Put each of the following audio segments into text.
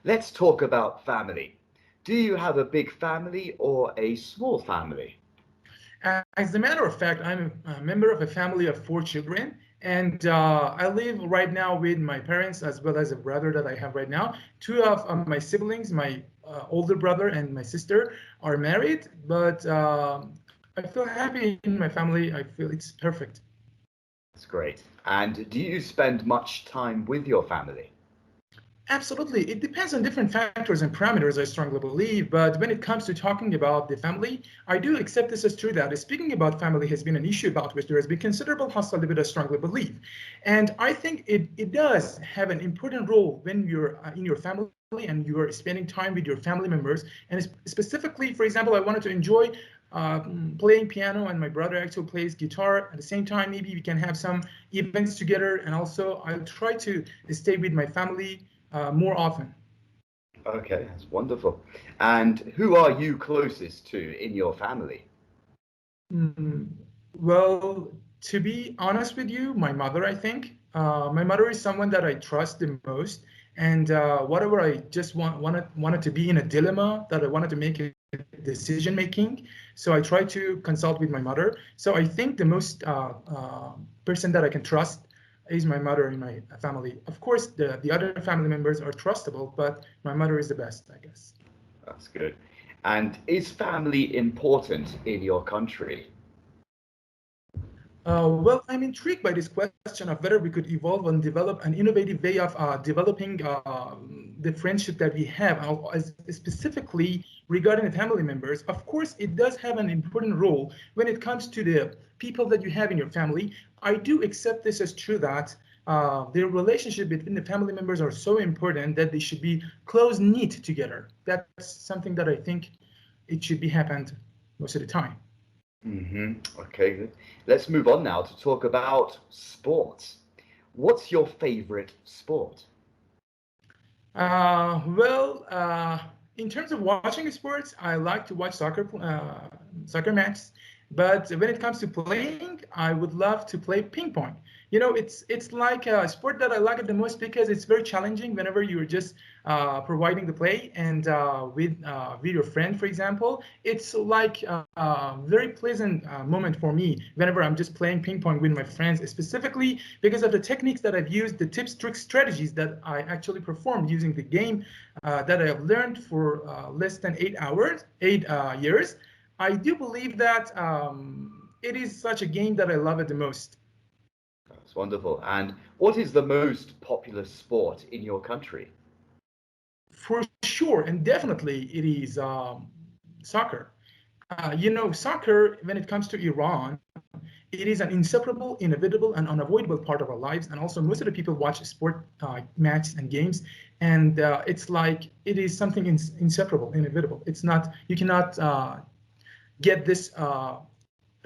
Let's talk about family. Do you have a big family or a small family? As a matter of fact, I'm a member of a family of 4 children, and I live right now with my parents as well as a brother that I have right now. Two of my siblings, my older brother and my sister, are married, but I feel happy in my family. I feel it's perfect. That's great. And do you spend much time with your family? Absolutely. It depends on different factors and parameters, I strongly believe. But when it comes to talking about the family, I do accept this as true that speaking about family has been an issue about which there has been considerable hostility, I strongly believe. And I think it does have an important role when you're in your family and you are spending time with your family members. And specifically, for example, I wanted to enjoy playing piano, and my brother actually plays guitar. At the same time, maybe we can have some events together. And also, I'll try to stay with my family more often. Okay, that's wonderful. And who are you closest to in your family? Mm, well, to be honest with you, my mother, I think. My mother is someone that I trust the most. And whatever I just wanted to be in a dilemma that I wanted to make a decision making. So I try to consult with my mother. So I think the most person that I can trust is my mother in my family. Of course, the other family members are trustable, but my mother is the best, I guess. That's good. And is family important in your country? Well, I'm intrigued by this question of whether we could evolve and develop an innovative way of developing the friendship that we have, specifically regarding the family members. Of course, it does have an important role when it comes to the people that you have in your family. I do accept this as true that the relationship between the family members are so important that they should be close knit together. That's something that I think it should be happened most of the time. Okay, good. Let's move on now to talk about sports. What's your favorite sport? In terms of watching sports, I like to watch soccer matches. But when it comes to playing, I would love to play ping pong. It's like a sport that I like it the most because it's very challenging whenever you're just providing the play and with your friend, for example. It's like a very pleasant moment for me whenever I'm just playing ping pong with my friends, specifically because of the techniques that I've used, the tips, tricks, strategies that I actually performed using the game that I have learned for less than 8 hours, 8 years. I do believe that it is such a game that I love it the most. That's wonderful. And what is the most popular sport in your country? For sure, and definitely it is soccer. Soccer, when it comes to Iran, it is an inseparable, inevitable, and unavoidable part of our lives. And also, most of the people watch sport matches and games, and it's like it is something inseparable, inevitable. It's not, you cannot get this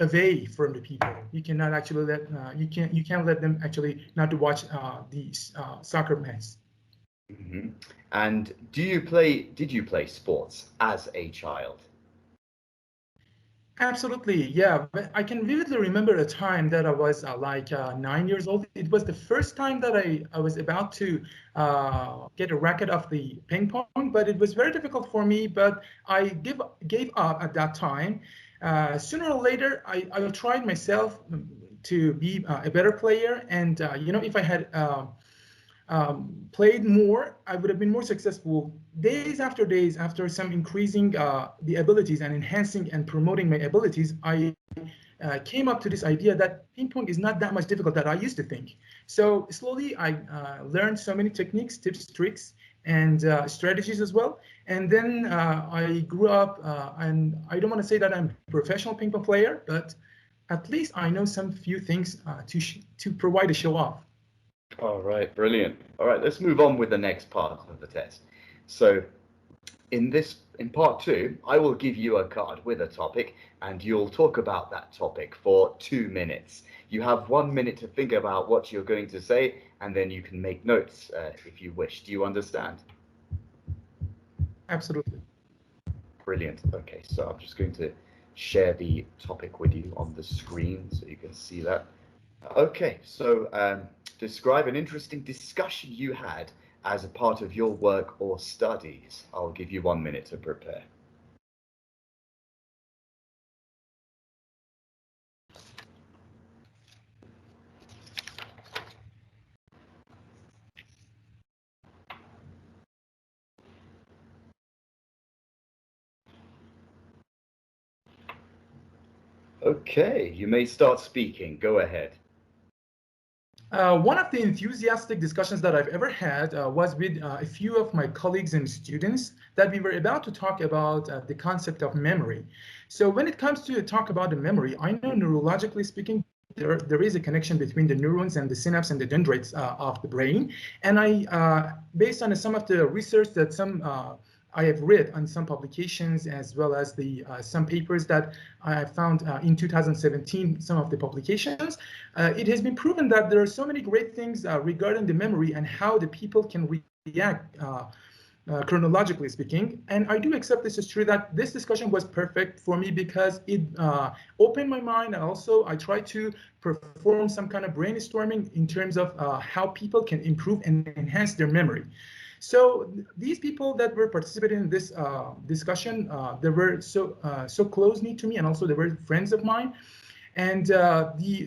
away from the people. You cannot actually you can't let them actually not to watch these soccer matches. hmm And did you play sports as a child? Absolutely, yeah. But I can vividly remember a time that I was 9 years old. It was the first time that I was about to get a racket of the ping pong, but it was very difficult for me. But I gave up at that time. Sooner or later, I tried myself to be a better player, and if I had played more, I would have been more successful. Days after some increasing the abilities and enhancing and promoting my abilities, I came up to this idea that ping pong is not that much difficult that I used to think. So slowly, I learned so many techniques, tips, tricks, and strategies as well. And then I grew up, and I don't want to say that I'm a professional ping pong player, but at least I know some few things to provide a show off. All right, brilliant. All right, let's move on with the next part of the test. So in part two, I will give you a card with a topic and you'll talk about that topic for 2 minutes. You have 1 minute to think about what you're going to say and then you can make notes if you wish. Do you understand? Absolutely. Brilliant. Okay, so I'm just going to share the topic with you on the screen so you can see that. Okay, so describe an interesting discussion you had as a part of your work or studies? I'll give you 1 minute to prepare. Okay, you may start speaking. Go ahead. One of the enthusiastic discussions that I've ever had was with a few of my colleagues and students that we were about to talk about the concept of memory. So when it comes to talk about the memory, I know neurologically speaking, there is a connection between the neurons and the synapse and the dendrites of the brain. And based on some of the research that I have read on some publications, as well as some papers that I have found in 2017, some of the publications, it has been proven that there are so many great things regarding the memory and how the people can react chronologically speaking. And I do accept this is true, that this discussion was perfect for me because it opened my mind, and also I tried to perform some kind of brainstorming in terms of how people can improve and enhance their memory. So these people that were participating in this discussion, they were so close-knit to me, and also they were friends of mine. And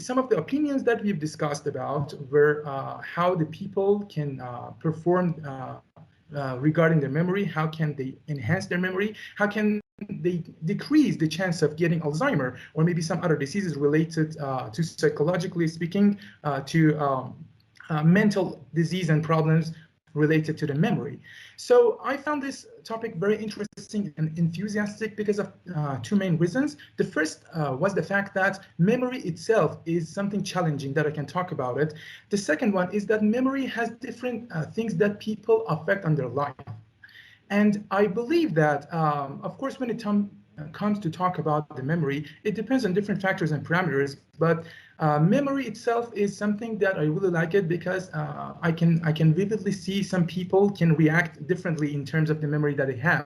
some of the opinions that we've discussed about were how the people can perform regarding their memory, how can they enhance their memory, how can they decrease the chance of getting Alzheimer or maybe some other diseases related to, psychologically speaking, to mental disease and problems related to the memory. So I found this topic very interesting and enthusiastic because of two main reasons. The first was the fact that memory itself is something challenging that I can talk about it. The second one is that memory has different things that people affect on their life. And I believe that, of course, when it comes to talk about the memory, it depends on different factors and parameters, but memory itself is something that I really like it because I can vividly see some people can react differently in terms of the memory that they have.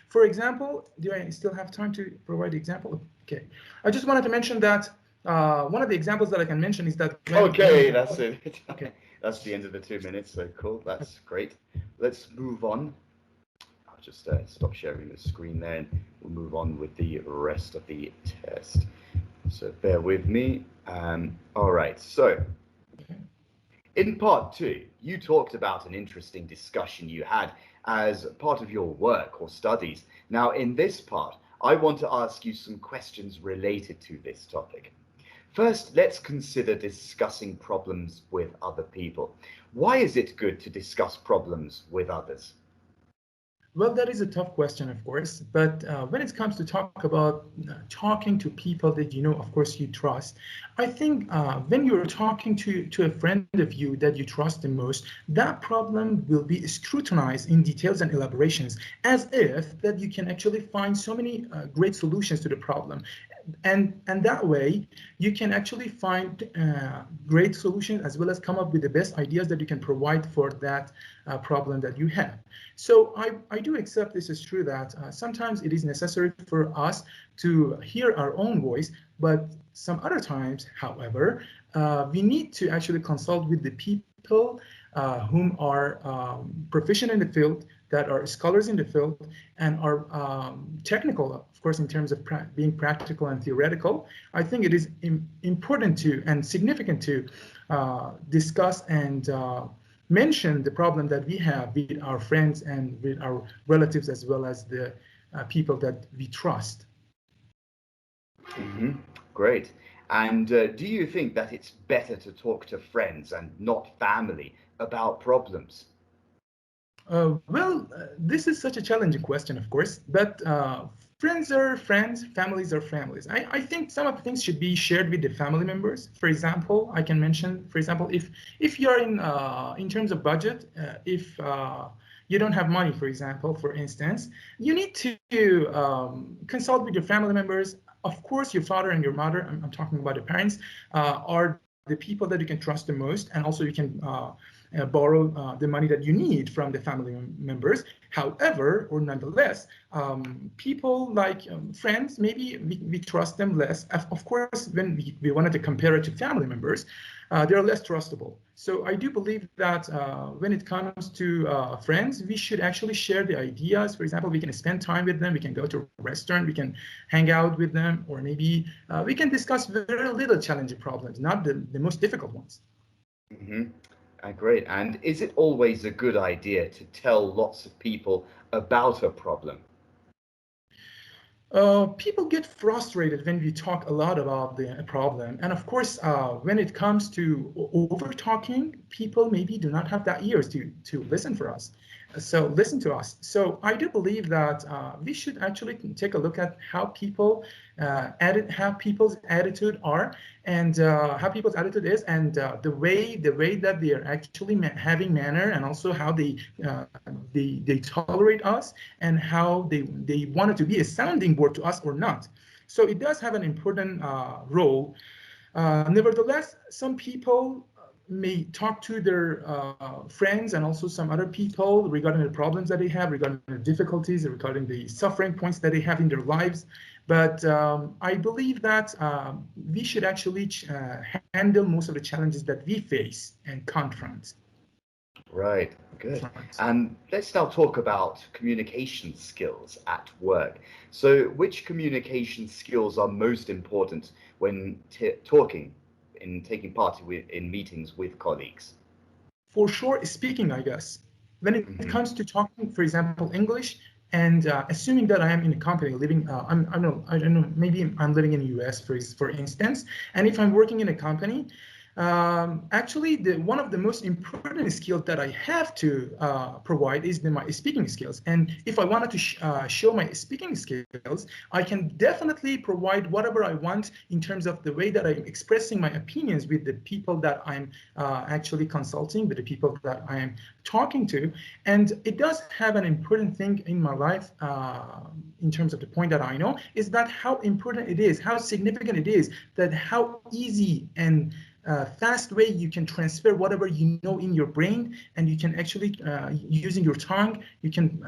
For example, do I still have time to provide the example? Okay, I just wanted to mention that one of the examples that I can mention is that Okay, that's it. Okay, that's the end of the 2 minutes. So cool, that's great. Let's move on. I'll just stop sharing the screen there, and we'll move on with the rest of the test. So bear with me. All right, so in part 2, you talked about an interesting discussion you had as part of your work or studies. Now, in this part, I want to ask you some questions related to this topic. First, let's consider discussing problems with other people. Why is it good to discuss problems with others? Well, that is a tough question, of course, but when it comes to talk about talking to people that you know, of course, you trust, I think when you're talking to a friend of you that you trust the most, that problem will be scrutinized in details and elaborations, as if that you can actually find so many great solutions to the problem. And that way, you can actually find great solutions as well as come up with the best ideas that you can provide for that problem that you have. So I do accept this is true that sometimes it is necessary for us to hear our own voice, but some other times, however, we need to actually consult with the people whom are proficient in the field, that are scholars in the field, and are technical, of course, in terms of being practical and theoretical. I think it is important to and significant to discuss and mention the problem that we have with our friends and with our relatives, as well as the people that we trust. Mm-hmm. Great. And do you think that it's better to talk to friends and not family about problems? Well, this is such a challenging question, of course, but friends are friends, families are families. I think some of the things should be shared with the family members. For example, I can mention, for example, if you're in terms of budget, if you don't have money, for example, for instance, you need to consult with your family members. Of course, your father and your mother, I'm talking about the parents, are the people that you can trust the most, and also you can borrow the money that you need from the family members. However, or nonetheless, people like friends, maybe we trust them less. Of course, when we wanted to compare it to family members, they're less trustable. So I do believe that when it comes to friends, we should actually share the ideas. For example, we can spend time with them, we can go to a restaurant, we can hang out with them, or maybe we can discuss very little challenging problems, not the most difficult ones. Mm-hmm. Great. And is it always a good idea to tell lots of people about a problem? People get frustrated when we talk a lot about the problem. And of course, when it comes to over talking, people maybe do not have that ears to listen for us. So listen to us. So I do believe that we should actually take a look at how people how people's attitude are, and how people's attitude is, and the way that they are actually having manner, and also how they tolerate us, and how they want it to be a sounding board to us or not. So it does have an important role. Nevertheless, some people may talk to their friends and also some other people regarding the problems that they have, regarding the difficulties, regarding the suffering points that they have in their lives. But I believe that we should actually handle most of the challenges that we face and confront. Right, good. And let's now talk about communication skills at work. So which communication skills are most important when taking part in meetings with colleagues? For sure, speaking, I guess. When it comes to talking, for example, English, and assuming that I am in a company living, I don't know, maybe I'm living in the US, for instance, and if I'm working in a company, actually, one of the most important skills that I have to provide is my speaking skills. And if I wanted to show my speaking skills, I can definitely provide whatever I want in terms of the way that I'm expressing my opinions with the people that I'm actually consulting, with the people that I am talking to. And it does have an important thing in my life in terms of the point that I know, is that how important it is, how significant it is, that how easy and fast way you can transfer whatever you know in your brain, and you can actually using your tongue, you can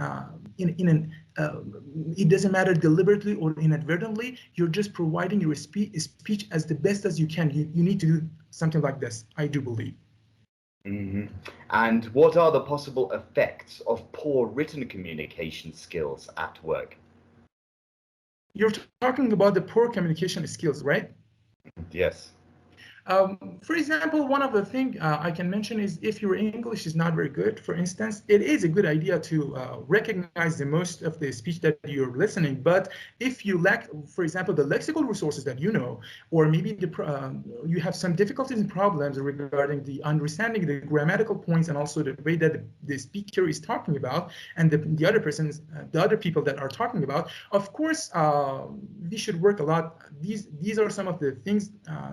it doesn't matter deliberately or inadvertently, you're just providing your speech as the best as you can. You need to do something like this, I do believe. Mm-hmm. And what are the possible effects of poor written communication skills at work? You're talking about the poor communication skills, right? Yes. For example, one of the things I can mention is if your English is not very good, for instance, it is a good idea to recognize the most of the speech that you're listening. But if you lack, for example, the lexical resources that you know, or maybe you have some difficulties and problems regarding the understanding the grammatical points and also the way that the speaker is talking about, and the other people that are talking about, of course, we should work a lot. These are some of the things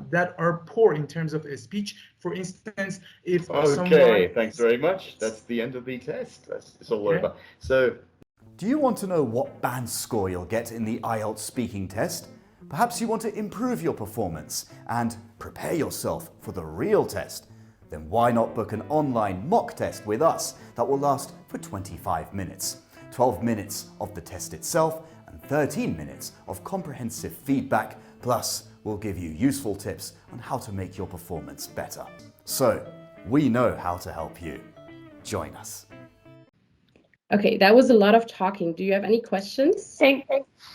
that are poor in terms of a speech. For instance, if okay, thanks very much. That's the end of the test. It's all over. So, do you want to know what band score you'll get in the IELTS speaking test? Perhaps you want to improve your performance and prepare yourself for the real test? Then why not book an online mock test with us that will last for 25 minutes. 12 minutes of the test itself and 13 minutes of comprehensive feedback, plus we'll give you useful tips on how to make your performance better. So, we know how to help you. Join us. Okay, that was a lot of talking. Do you have any questions?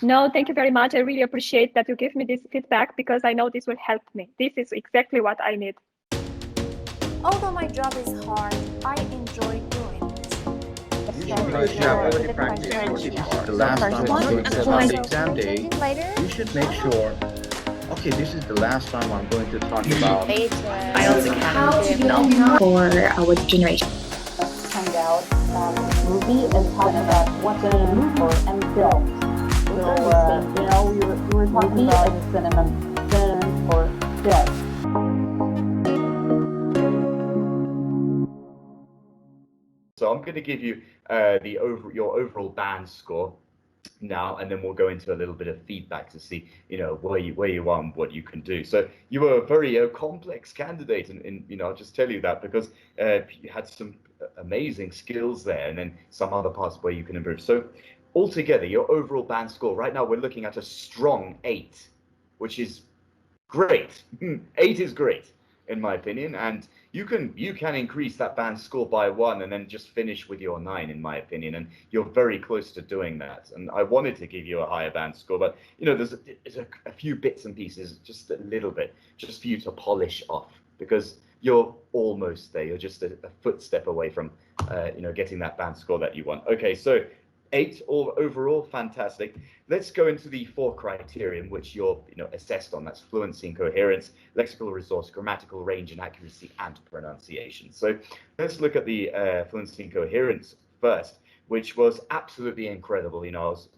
No, thank you very much. I really appreciate that you give me this feedback, because I know this will help me. This is exactly what I need. Although my job is hard, I enjoy doing this. Because you have already practiced the last time I'm going to on the exam day, you should make sure. Okay, this is the last time I'm going to talk about IELTS Academy for our generation. Hang out movie and talk about what's in the movie and film. So, we were talking about synonym for film. So I'm going to give you your overall band score now, and then we'll go into a little bit of feedback to see, where you are and what you can do. So you were a very complex candidate, and I'll just tell you that because you had some amazing skills there, and then some other parts where you can improve. So altogether, your overall band score right now, we're looking at a strong 8, which is great. 8 is great in my opinion, and you can increase that band score by 1 and then just finish with your 9 in my opinion, and you're very close to doing that. And I wanted to give you a higher band score, but you know, there's a few bits and pieces, just a little bit, just for you to polish off, because you're almost there. You're just a footstep away from you know, getting that band score that you want. Okay, so 8 overall, fantastic. Let's go into the 4 criteria in which you're, you know, assessed on. That's fluency and coherence, lexical resource, grammatical range and accuracy, and pronunciation. So let's look at the fluency and coherence first, which was absolutely incredible. You know, I was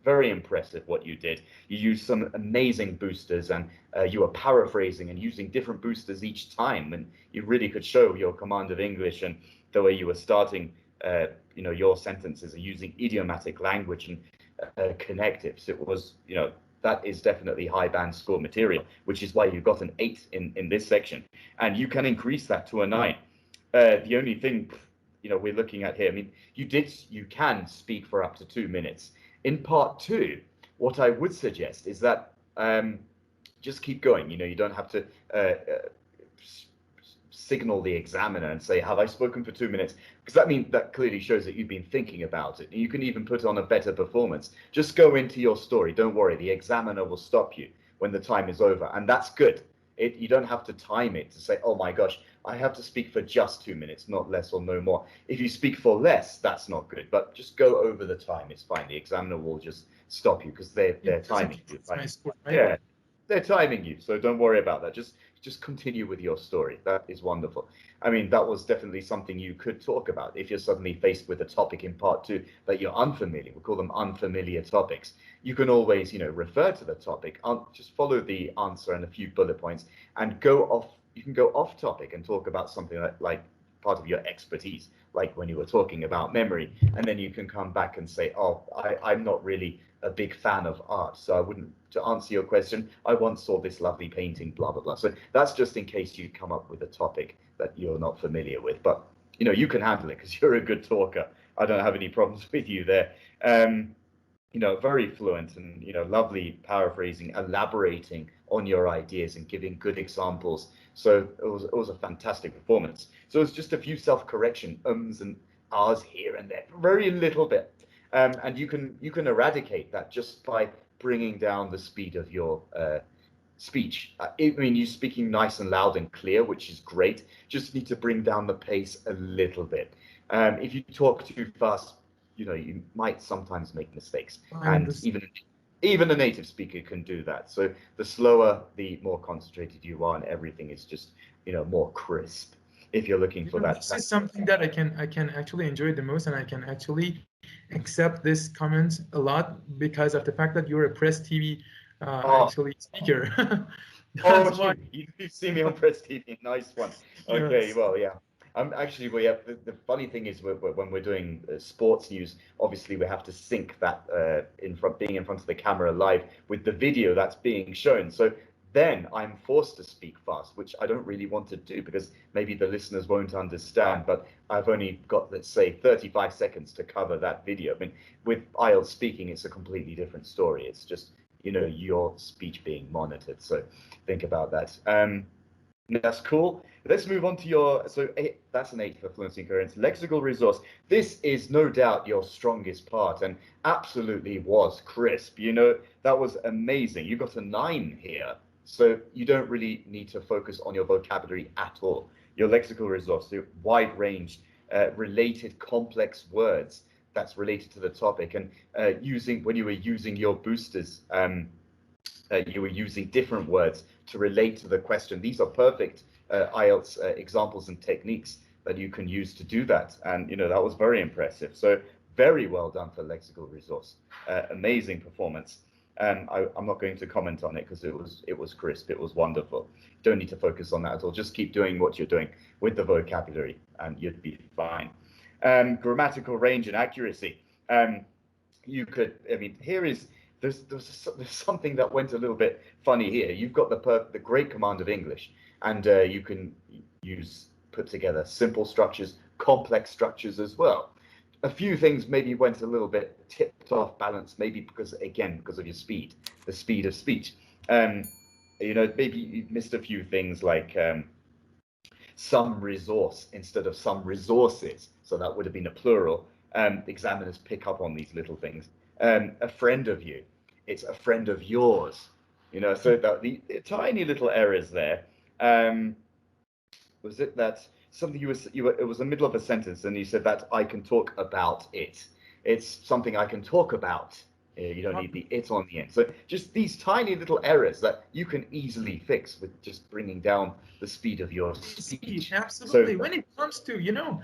very impressive what you did. You used some amazing boosters, and you were paraphrasing and using different boosters each time, and you really could show your command of English and the way you were starting you know, your sentences are using idiomatic language and connectives. It was, you know, that is definitely high band score material, which is why you got an 8 in this section, and you can increase that to a 9. The only thing, you know, we're looking at here, I mean, you can speak for up to 2 minutes. In part 2, what I would suggest is that just keep going. You know, you don't have to signal the examiner and say, have I spoken for 2 minutes? Because that clearly shows that you've been thinking about it. And you can even put on a better performance. Just go into your story. Don't worry. The examiner will stop you when the time is over. And that's good. You don't have to time it to say, oh my gosh, I have to speak for just 2 minutes, not less or no more. If you speak for less, that's not good. But just go over the time. It's fine. The examiner will just stop you because they're timing you. Right? Yeah, they're timing you. So don't worry about that. Just continue with your story. That is wonderful. I mean, that was definitely something you could talk about if you're suddenly faced with a topic in part 2 that you're unfamiliar. We call them unfamiliar topics. You can always, you know, refer to the topic, just follow the answer and a few bullet points, and go off. You can go off topic and talk about something like part of your expertise, like when you were talking about memory, and then you can come back and say, oh, I'm not really a big fan of art, so I wouldn't, to answer your question, I once saw this lovely painting, blah, blah, blah. So that's just in case you come up with a topic that you're not familiar with, but you know, you can handle it because you're a good talker. I don't have any problems with you there. You know, very fluent and, you know, lovely paraphrasing, elaborating on your ideas and giving good examples. So it was a fantastic performance. So it's just a few self-correction ums and ahs here and there, very little bit. And you can eradicate that just by bringing down the speed of your speech. I mean, you're speaking nice and loud and clear, which is great. Just need to bring down the pace a little bit. If you talk too fast, you know, you might sometimes make mistakes, and even a native speaker can do that. So the slower, the more concentrated you are, and everything is just, you know, more crisp. If you're looking for that, this is something that I can actually enjoy the most, and I can actually accept this comment a lot because of the fact that you're a Press TV actually speaker. Oh, why. You've seen me on Press TV. Nice one. Okay, yes. Well, yeah. Actually, we have the funny thing is when we're doing sports news, obviously we have to sync that being in front of the camera live with the video that's being shown. So then I'm forced to speak fast, which I don't really want to do because maybe the listeners won't understand. But I've only got, let's say, 35 seconds to cover that video. I mean, with IELTS speaking, it's a completely different story. It's just, you know, your speech being monitored. So think about that. That's cool. Let's move on to your, so that's an 8 for fluency and coherence. Lexical resource. This is no doubt your strongest part and absolutely was crisp. You know, that was amazing. You got a 9 here. So you don't really need to focus on your vocabulary at all. Your lexical resource, the wide range, related complex words that's related to the topic, and when you were using your boosters, you were using different words to relate to the question. These are perfect IELTS examples and techniques that you can use to do that. And, you know, that was very impressive. So very well done for lexical resource. Amazing performance. I'm not going to comment on it because it was crisp. It was wonderful. Don't need to focus on that at all. Just keep doing what you're doing with the vocabulary and you'd be fine. Grammatical range and accuracy. You could, I mean, here is, there's something that went a little bit funny here. You've got the great command of English, and you can put together simple structures, complex structures as well. A few things maybe went a little bit tipped off balance, maybe because of your speed, the speed of speech. You know, maybe you missed a few things like some resource instead of some resources. So that would have been a plural. Examiners pick up on these little things. A friend of you, it's a friend of yours. You know, so that the tiny little errors there. Was it that something it was the middle of a sentence and you said that I can talk about it. It's something I can talk about. You don't need the it on the end. So just these tiny little errors that you can easily fix with just bringing down the speed of your speech. Absolutely. So, when it comes to, you know,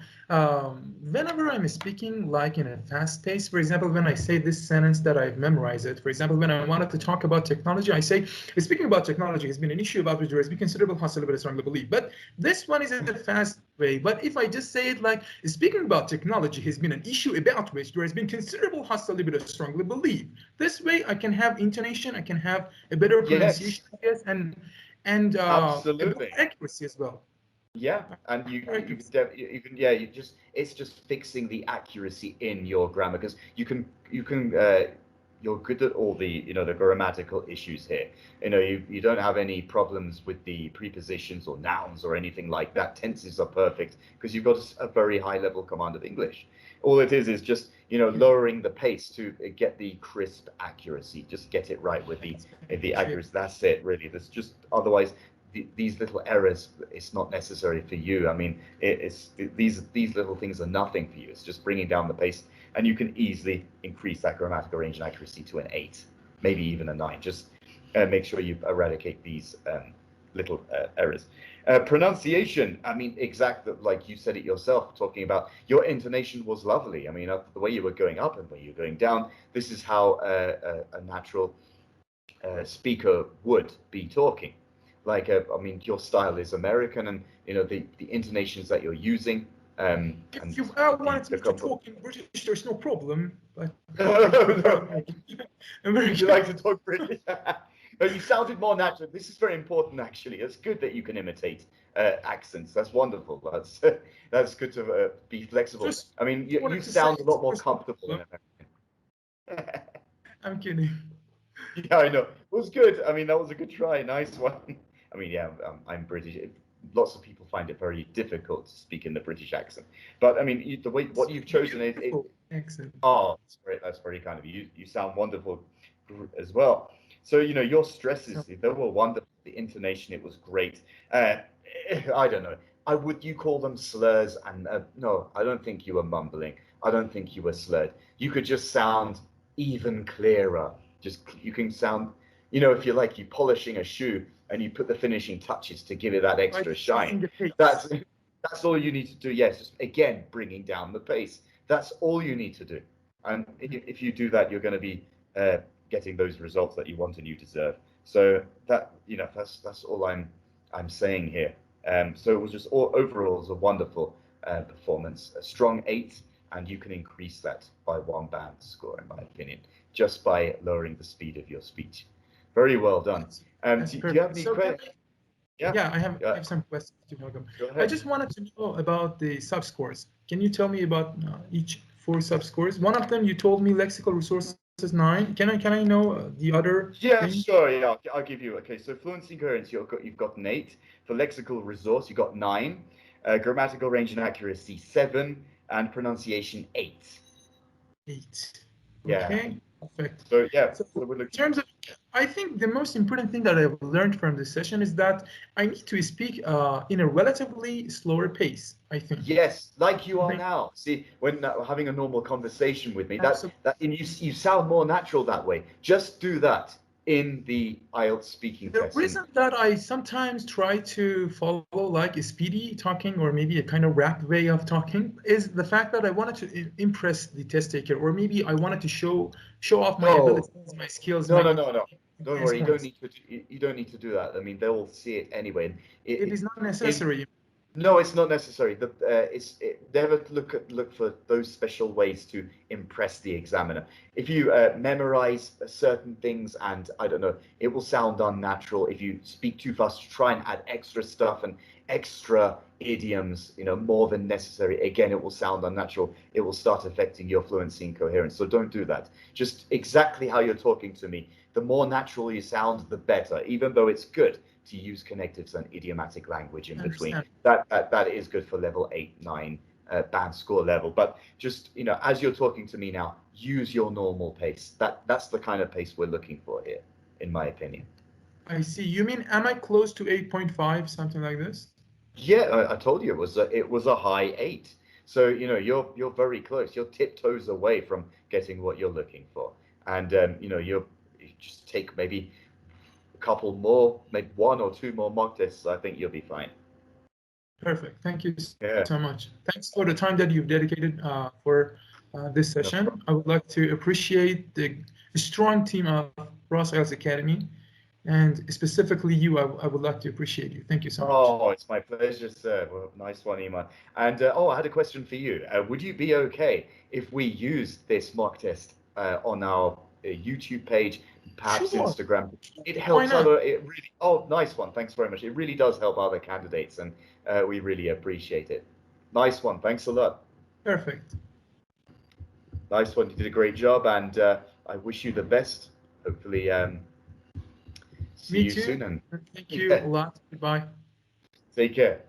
whenever I'm speaking like in a fast pace, for example, when I say this sentence that I've memorized it, for example, when I wanted to talk about technology, I say, speaking about technology has been an issue about which there has been considerable hostility, but I strongly believe. But this one is in a fast way. But if I just say it like, speaking about technology has been an issue about which there has been considerable hostility, but I strongly believe. This way I can have intonation, I can have a better pronunciation, yes, and absolutely accuracy as well. Yeah, and it's just fixing the accuracy in your grammar, because you're good at all the the grammatical issues here. You don't have any problems with the prepositions or nouns or anything like that. Tenses are perfect because you've got a very high level command of English. All it is just lowering the pace to get the crisp accuracy. Just get it right with the accuracy. That's it, really. There's just otherwise these little errors, it's not necessary for you. I mean, these little things are nothing for you. It's just bringing down the pace, and you can easily increase that grammatical range and accuracy to an 8, maybe even a 9. Just make sure you eradicate these little errors. Pronunciation, I mean, exactly like you said it yourself, talking about your intonation was lovely. I mean, the way you were going up and the way you were going down, this is how a natural speaker would be talking. Like, I mean, your style is American, and the intonations that you're using. If you want me to talk in British, there's no problem. But you like to talk British? You sounded more natural. This is very important, actually. It's good that you can imitate accents. That's wonderful. That's good to be flexible. I mean, you sound a lot more comfortable in American. I'm kidding. Yeah, I know. It was good. I mean, that was a good try. Nice one. I mean, yeah, I'm British. Lots of people find it very difficult to speak in the British accent. But I mean, the way what you've chosen is accent. Oh, that's great. That's very kind of you. You sound wonderful as well. So your stresses, they were wonderful. The intonation, it was great. I don't know. Would you call them slurs? And no, I don't think you were mumbling. I don't think you were slurred. You could just sound even clearer. You can sound, if you're like you polishing a shoe and you put the finishing touches to give it that extra shine. That's all you need to do. Yes, just, again, bringing down the pace. That's all you need to do. And if you do that, you're going to be getting those results that you want and you deserve. So that that's all I'm saying here. So it was just overall it was a wonderful performance, a strong 8, and you can increase that by 1 band score, in my opinion, just by lowering the speed of your speech. Very well done. Do you have any questions? Yeah, I have some questions to Malcolm. I just wanted to know about the sub-scores. Can you tell me about each 4 sub-scores? One of them you told me lexical resources 9. Can I know the other? Yeah, sure. Yeah, I'll give you. Okay, so fluency and coherence, you've got an 8. For lexical resource, you got 9. Grammatical range and accuracy 7, and pronunciation 8. 8. Yeah. Okay. Perfect. So yeah. So in terms of, I think the most important thing that I've learned from this session is that I need to speak in a relatively slower pace, I think. Yes, like you are now. See, when having a normal conversation with me, you sound more natural that way. Just do that in the IELTS speaking test. The reason that I sometimes try to follow like a speedy talking or maybe a kind of rap way of talking is the fact that I wanted to impress the test taker, or maybe I wanted to show off my abilities, my skills. No. Don't worry. You don't need to do that. I mean, they will see it anyway. It is not necessary. No, it's not necessary. Never look for those special ways to impress the examiner. If you memorize certain things, and I don't know, it will sound unnatural. If you speak too fast, try and add extra stuff and extra idioms, more than necessary. Again, it will sound unnatural. It will start affecting your fluency and coherence. So don't do that. Just exactly how you're talking to me. The more natural you sound, the better. Even though it's good to use connectives and idiomatic language in between. That is good for level 8, 9 band score level. But just, as you're talking to me now, use your normal pace. That's the kind of pace we're looking for here, in my opinion. I see. You mean, am I close to 8.5, something like this? Yeah, I told you it was a high 8. So, you're very close. You're tiptoes away from getting what you're looking for. And, you just take maybe a couple more, maybe 1 or 2 more mock tests. I think you'll be fine. Perfect. Thank you so much. Thanks for the time that you've dedicated for this session. No problem. I would like to appreciate the strong team of Ross IELTS Academy, and specifically you. I would like to appreciate you. Thank you so much. Oh, it's my pleasure, sir. Well, nice one, Iman. And I had a question for you. Would you be okay if we use this mock test on our YouTube page, perhaps Sure. Instagram? It helps Oh, nice one. Thanks very much. It really does help other candidates, and we really appreciate it. Nice one. Thanks a lot. Perfect. Nice one. You did a great job, and I wish you the best. Hopefully, see Me you too. soon. And Thank you a lot. Goodbye. take care.